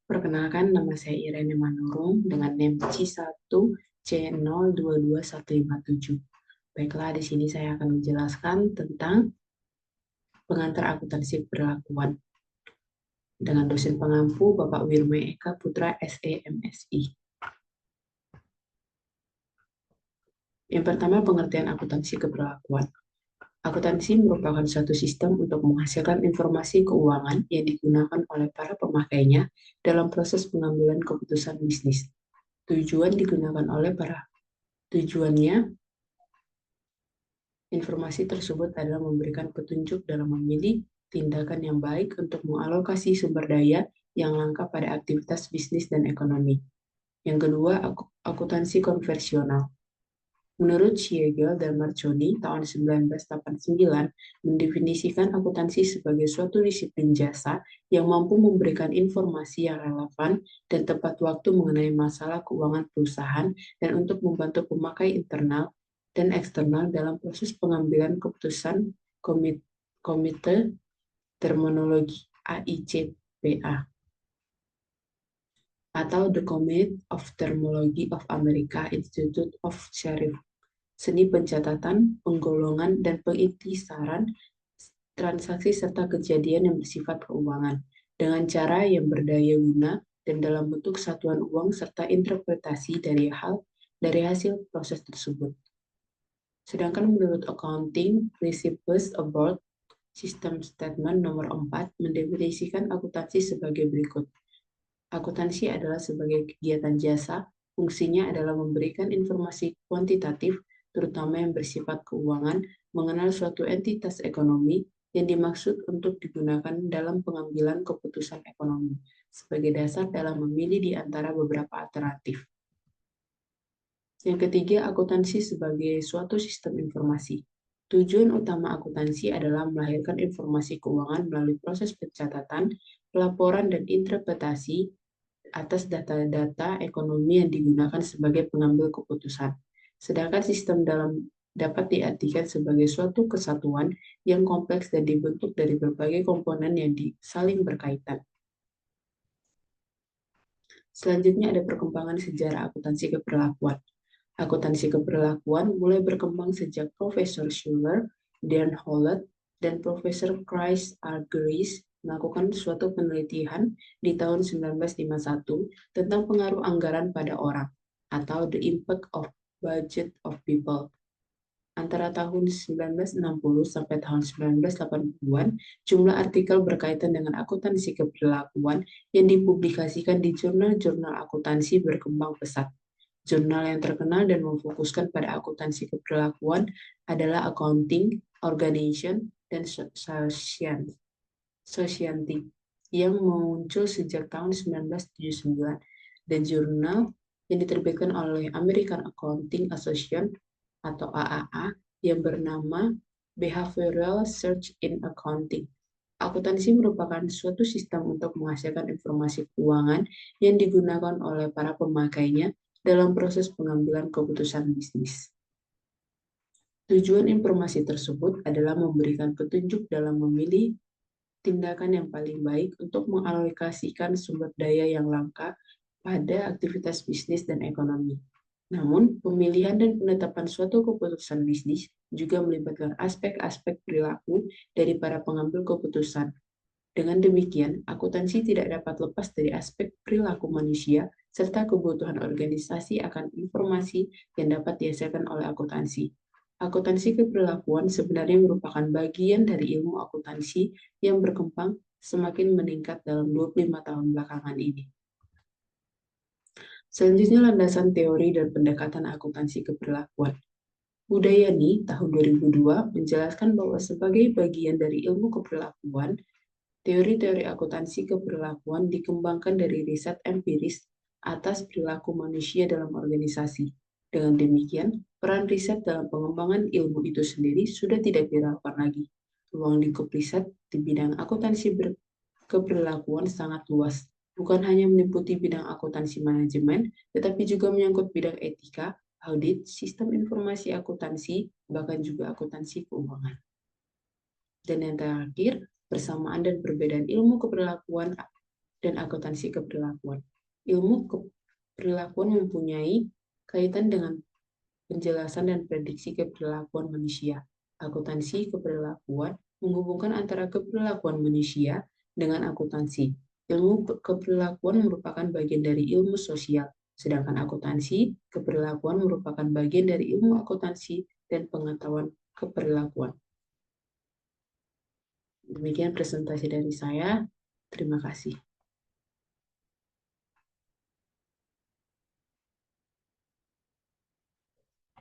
Perkenalkan, nama saya Irene Manurung dengan NIM C1C022157. Baiklah, di sini saya akan menjelaskan tentang pengantar akuntansi perlakuan dengan dosen pengampu Bapak Wirme Eka Putra SEMSI. Yang pertama, pengertian akuntansi keberlakuan. Akuntansi merupakan suatu sistem untuk menghasilkan informasi keuangan yang digunakan oleh para pemakainya dalam proses pengambilan keputusan bisnis. Tujuannya, informasi tersebut adalah memberikan petunjuk dalam memilih tindakan yang baik untuk mengalokasi sumber daya yang langka pada aktivitas bisnis dan ekonomi. Yang kedua, akuntansi konversional. Menurut Siegel dan Marconi tahun 1989 mendefinisikan akuntansi sebagai suatu disiplin jasa yang mampu memberikan informasi yang relevan dan tepat waktu mengenai masalah keuangan perusahaan dan untuk membantu pemakai internal dan eksternal dalam proses pengambilan keputusan komite terminologi AICPA atau The Committee of Terminology of America Institute of Sheriff, seni pencatatan, penggolongan, dan pengintisaran transaksi serta kejadian yang bersifat keuangan dengan cara yang berdaya guna dan dalam bentuk satuan uang serta interpretasi dari hasil proses tersebut. Sedangkan menurut Accounting Principles About System Statement nomor 4 mendefinisikan akuntansi sebagai berikut. Akuntansi adalah sebagai kegiatan jasa, fungsinya adalah memberikan informasi kuantitatif, terutama yang bersifat keuangan, mengenal suatu entitas ekonomi yang dimaksud untuk digunakan dalam pengambilan keputusan ekonomi, sebagai dasar dalam memilih di antara beberapa alternatif. Yang ketiga, akuntansi sebagai suatu sistem informasi. Tujuan utama akuntansi adalah melahirkan informasi keuangan melalui proses pencatatan, pelaporan, dan interpretasi atas data-data ekonomi yang digunakan sebagai pengambil keputusan. Sedangkan sistem dapat diartikan sebagai suatu kesatuan yang kompleks dan dibentuk dari berbagai komponen yang saling berkaitan. Selanjutnya ada perkembangan sejarah akuntansi keberlakuan. Akuntansi keberlakuan mulai berkembang sejak Profesor Schuler, Dan Hollett, dan Profesor Chris Argyris melakukan suatu penelitian di tahun 1951 tentang pengaruh anggaran pada orang, atau the impact of budget of people. Antara tahun 1960 sampai tahun 1980-an, jumlah artikel berkaitan dengan akuntansi keberlakuan yang dipublikasikan di jurnal-jurnal akuntansi berkembang pesat. Jurnal yang terkenal dan memfokuskan pada akuntansi keberlakuan adalah Accounting, Organization, dan Society yang muncul sejak tahun 1979, dan jurnal yang diterbitkan oleh American Accounting Association atau AAA yang bernama Behavioral Search in Accounting. Akuntansi merupakan suatu sistem untuk menghasilkan informasi keuangan yang digunakan oleh para pemakainya dalam proses pengambilan keputusan bisnis. Tujuan informasi tersebut adalah memberikan petunjuk dalam memilih tindakan yang paling baik untuk mengalokasikan sumber daya yang langka pada aktivitas bisnis dan ekonomi. Namun, pemilihan dan penetapan suatu keputusan bisnis juga melibatkan aspek-aspek perilaku dari para pengambil keputusan. Dengan demikian, akuntansi tidak dapat lepas dari aspek perilaku manusia serta kebutuhan organisasi akan informasi yang dapat dihasilkan oleh akuntansi. Akuntansi keberlakuan sebenarnya merupakan bagian dari ilmu akuntansi yang berkembang semakin meningkat dalam 25 tahun belakangan ini. Selanjutnya, landasan teori dan pendekatan akuntansi keberlakuan. Budayani tahun 2002 menjelaskan bahwa sebagai bagian dari ilmu keberlakuan, teori-teori akuntansi keberlakuan dikembangkan dari riset empiris atas perilaku manusia dalam organisasi. Dengan demikian, peran riset dalam pengembangan ilmu itu sendiri sudah tidak diragukan lagi. Ruang lingkup riset di bidang akuntansi keberlakuan sangat luas, bukan hanya meliputi bidang akuntansi manajemen, tetapi juga menyangkut bidang etika, audit, sistem informasi akuntansi, bahkan juga akuntansi keuangan. Dan yang terakhir, persamaan dan perbedaan ilmu keberlakuan dan akuntansi keberlakuan. Ilmu keberlakuan mempunyai kaitan dengan penjelasan dan prediksi keberlakuan manusia. Akuntansi keberlakuan menghubungkan antara keberlakuan manusia dengan akuntansi. Ilmu keberlakuan merupakan bagian dari ilmu sosial, sedangkan akuntansi keberlakuan merupakan bagian dari ilmu akuntansi dan pengetahuan keberlakuan. Demikian presentasi dari saya. Terima kasih.